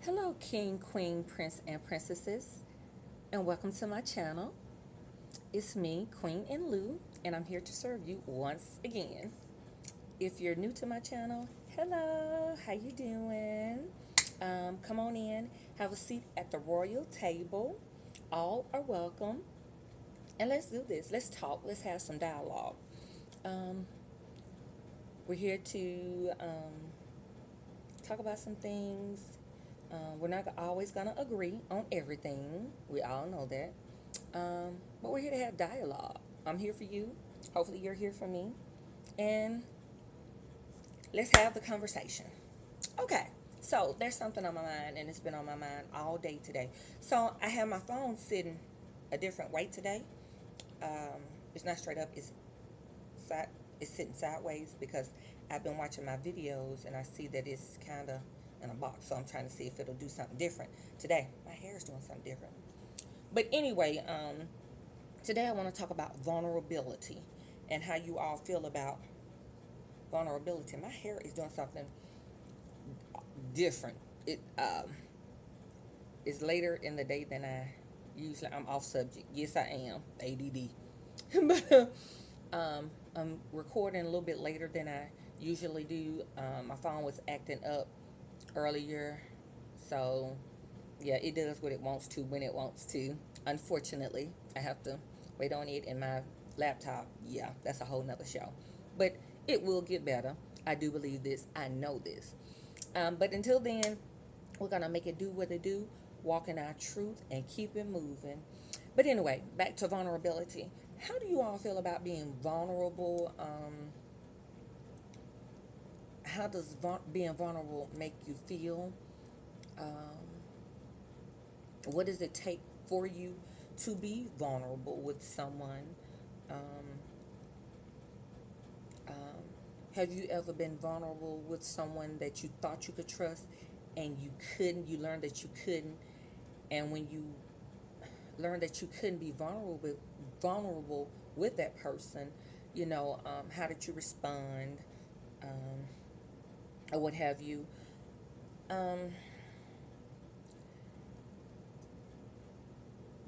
Hello, King, Queen, Prince, and Princesses, and welcome to my channel. It's me, Queen and Lou, and I'm here to serve you once again. If you're new to my channel, hello, how you doing? Come on in, have a seat at the royal table. All are welcome, and let's do this. Let's talk. Let's have some dialogue. Um, we're here to talk about some things. We're not always going to agree on everything. We all know that. But we're here to have dialogue. I'm here for you. Hopefully, you're here for me. And let's have the conversation. Okay. So, there's something on my mind, and it's been on my mind all day today. So, I have my phone sitting a different way today. Um, it's not straight up, side, it's sitting sideways because I've been watching my videos and I see that it's kind of in a box. So, I'm trying to see if it'll do something different today. My hair is doing something different. But anyway, today I want to talk about vulnerability and how you all feel about vulnerability. My hair is doing something different. It's later in the day than I'm off subject. Yes, I am ADD, but I'm recording a little bit later than I usually do. My phone was acting up earlier, so yeah, it does what it wants to when it wants to. Unfortunately, I have to wait on it in my laptop. Yeah, that's a whole nother show. But it will get better. I do believe this. I know this. But until then, we're going to make it do what it do, walk in our truth, and keep it moving. But anyway, back to vulnerability. How do you all feel about being vulnerable? How does being vulnerable make you feel? Um, what does it take for you to be vulnerable with someone? Um, um, have you ever been vulnerable with someone that you thought you could trust and you couldn't? You learned that you couldn't, and when you learned that you couldn't be vulnerable with that person, how did you respond, um, or what have you? Um,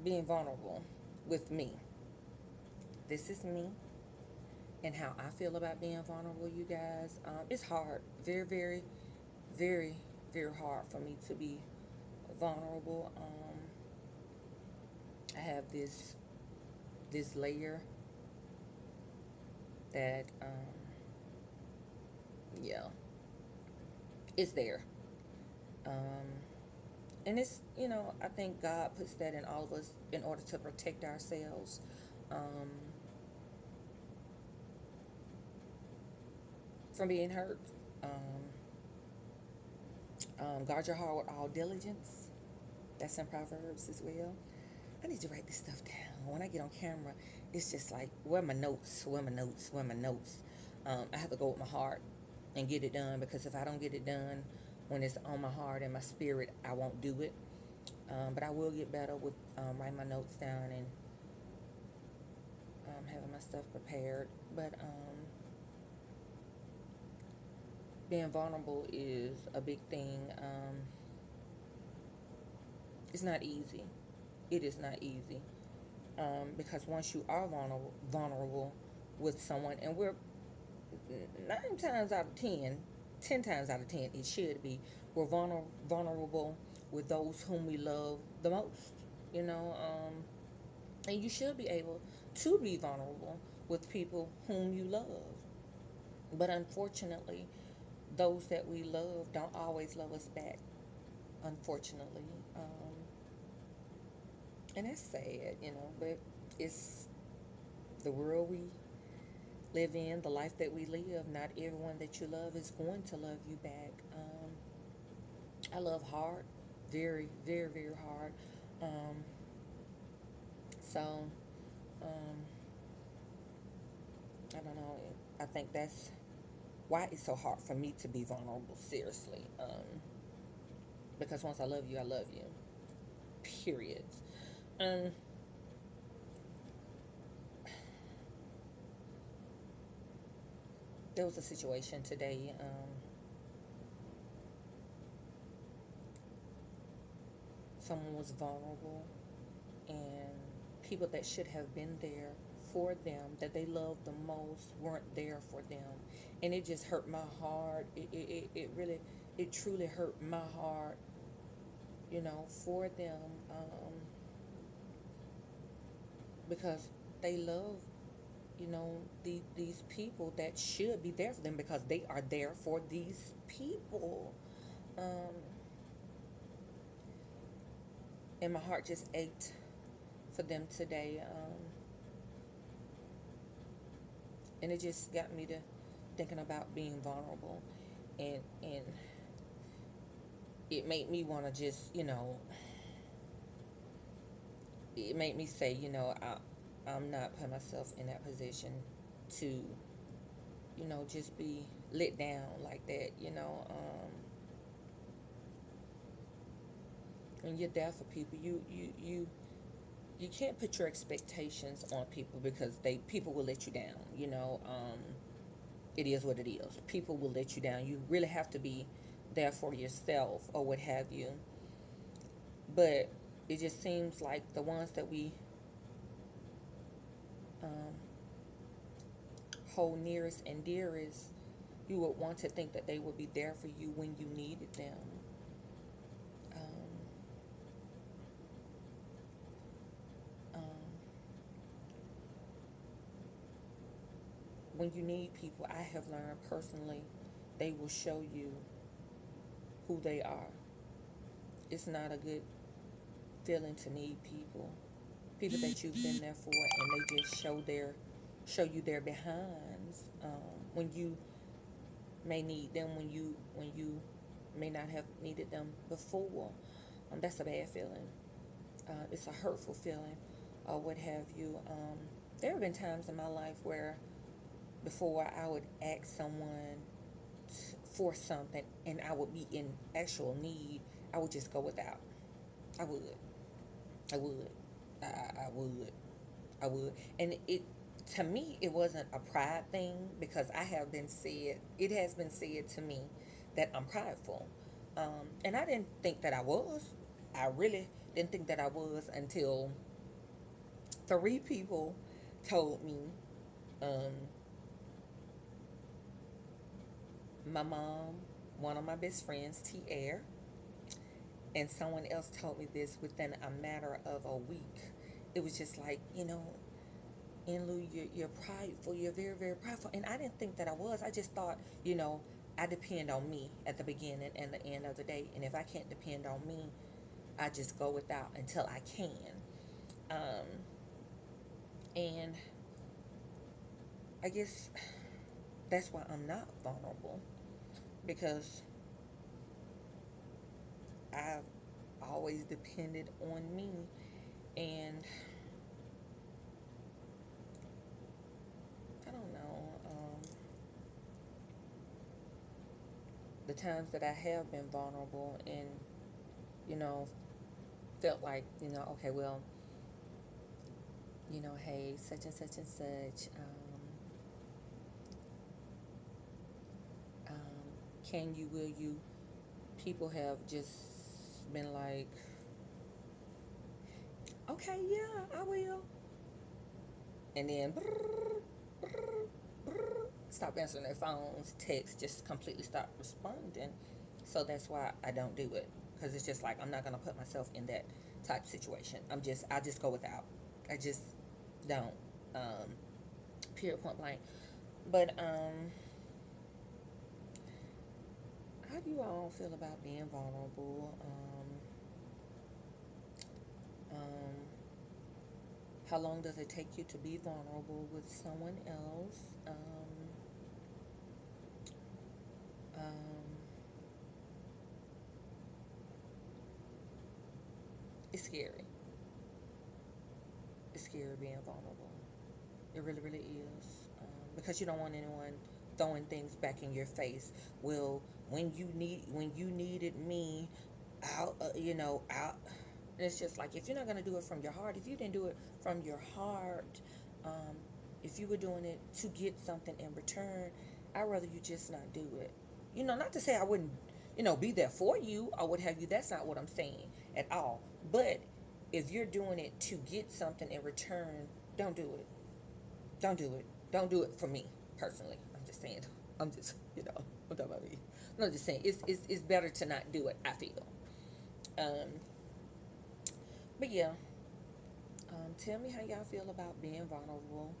Being vulnerable with me. This is me and how I feel about being vulnerable, you guys. It's hard, very, very, very, very hard for me to be vulnerable. I have this layer that, yeah, it's there. Um, and I think God puts that in all of us in order to protect ourselves. Um, from being hurt. Um, Guard your heart with all diligence. That's in Proverbs as well. I need to write this stuff down. When I get on camera, it's just like, where are my notes? Where are my notes? Where are my notes? I have to go with my heart and get it done, because if I don't get it done when it's on my heart and my spirit, I won't do it. But I will get better with writing my notes down and having my stuff prepared. But being vulnerable is a big thing. It's not easy. It is not easy, because once you are vulnerable with someone, and we're 9 times out of 10 times out of 10, it should be, we're vulnerable with those whom we love the most. You know, and you should be able to be vulnerable with people whom you love. But unfortunately, those that we love don't always love us back. Unfortunately, and that's sad, but it's the world we live in, the life that we live. Not everyone that you love is going to love you back. I love hard, very, very, very hard. Um, so, um, I don't know. I think that's why it's so hard for me to be vulnerable, seriously. Because once I love you, I love you. Period. Um, there was a situation today. someone was vulnerable and people that should have been there for them, that they loved the most, weren't there for them. And it just hurt my heart. It really, it truly hurt my heart, for them, because they love, these people that should be there for them because they are there for these people. Um, and my heart just ached for them today. And it just got me to thinking about being vulnerable, and it made me want to just, it made me say, I'm not putting myself in that position to, just be let down like that. When you're there for people, you can't put your expectations on people because people will let you down. It is what it is. People will let you down. You really have to be there for yourself or what have you. But it just seems like the ones that we um, hold nearest and dearest, you would want to think that they would be there for you when you needed them. Um, um, when you need people, I have learned personally, they will show you who they are. It's not a good feeling to need people that you've been there for, and they just show you their behinds, when you may need them, when you may not have needed them before. That's a bad feeling. It's a hurtful feeling, or what have you. There have been times in my life where before I would ask someone for something and I would be in actual need, I would just go without. I would. I would. I would. I would. And it, to me, it wasn't a pride thing because it has been said to me that I'm prideful. And I didn't think that I was. I really didn't think that I was until three people told me. Um, my mom, one of my best friends, T. Air, and someone else told me this within a matter of a week. It was just like, NLu, you're prideful. You're very, very prideful. And I didn't think that I was. I just thought, I depend on me at the beginning and the end of the day. And if I can't depend on me, I just go without until I can. And I guess that's why I'm not vulnerable, because I've always depended on me. And I don't know, the times that I have been vulnerable and, you know, felt like, okay, well, hey, such and such and such, can you, will you? People have just been like, okay, yeah, I will. And then stop answering their phones, text, just completely stop responding. So that's why I don't do it, because it's just like I'm not gonna put myself in that type of situation. I just go without. I just don't. Period, point blank. But how do you all feel about being vulnerable? Um, how long does it take you to be vulnerable with someone else? Um, it's scary. It's scary being vulnerable. It really, really is. Because you don't want anyone throwing things back in your face. Well, when you needed me, out, out. And it's just like, if you're not gonna do it from your heart, if you didn't do it from your heart, um, if you were doing it to get something in return, I'd rather you just not do it. Not to say I wouldn't, be there for you or what have you. That's not what I'm saying at all. But if you're doing it to get something in return, don't do it. Don't do it. Don't do it for me personally. I'm just saying. I'm just, I'm talking about me. I'm just saying it's better to not do it, I feel. Um, but yeah, tell me how y'all feel about being vulnerable.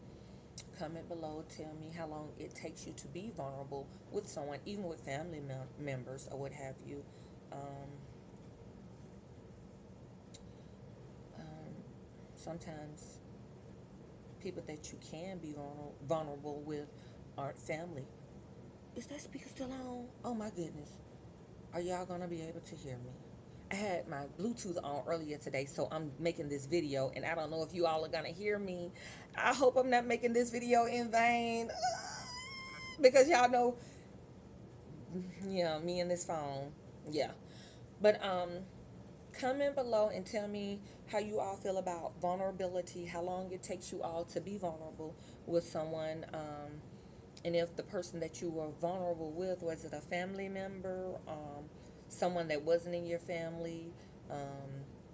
Comment below. Tell me how long it takes you to be vulnerable with someone, even with family members or what have you. Um, um, Sometimes people that you can be vulnerable with aren't family. Is that speaker still on? Oh my goodness. Are y'all going to be able to hear me? I had my Bluetooth on earlier today, so I'm making this video, and I don't know if you all are going to hear me. I hope I'm not making this video in vain. Because y'all know, yeah, me and this phone. Yeah. But comment below and tell me how you all feel about vulnerability, how long it takes you all to be vulnerable with someone, and if the person that you were vulnerable with, was it a family member, someone that wasn't in your family,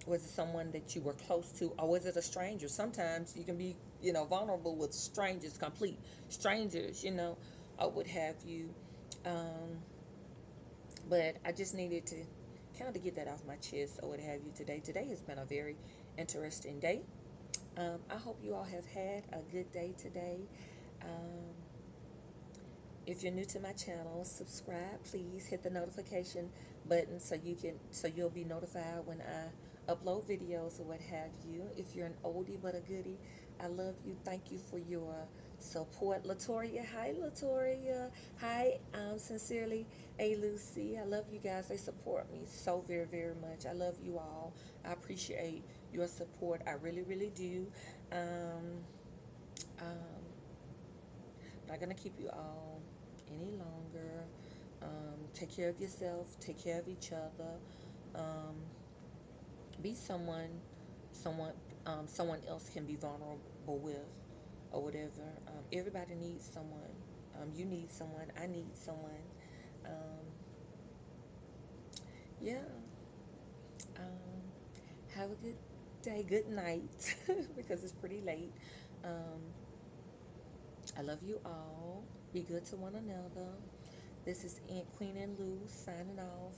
was it someone that you were close to, or was it a stranger? Sometimes you can be, vulnerable with strangers, complete strangers, or what have you. Um, but I just needed to kind of get that off my chest or what have you today. Today has been a very interesting day. I hope you all have had a good day today. Um, if you're new to my channel, subscribe. Please hit the notification button so you'll be notified when I upload videos or what have you. If you're an oldie but a goodie, I love you. Thank you for your support. Latoria, hi Latoria. Hi, sincerely, A Lucy. I love you guys. They support me so very, very much. I love you all. I appreciate your support. I really, really do. Um, um, not gonna keep you all any longer. Take care of yourself. Take care of each other. Um, be someone else can be vulnerable with, or whatever. Everybody needs someone. You need someone. I need someone. Um, yeah. Um, have a good day. Good night, because it's pretty late. Um, I love you all. Be good to one another. This is Aunt Queen and Lou signing off.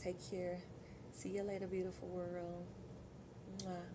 Take care. See you later, beautiful world. Mwah.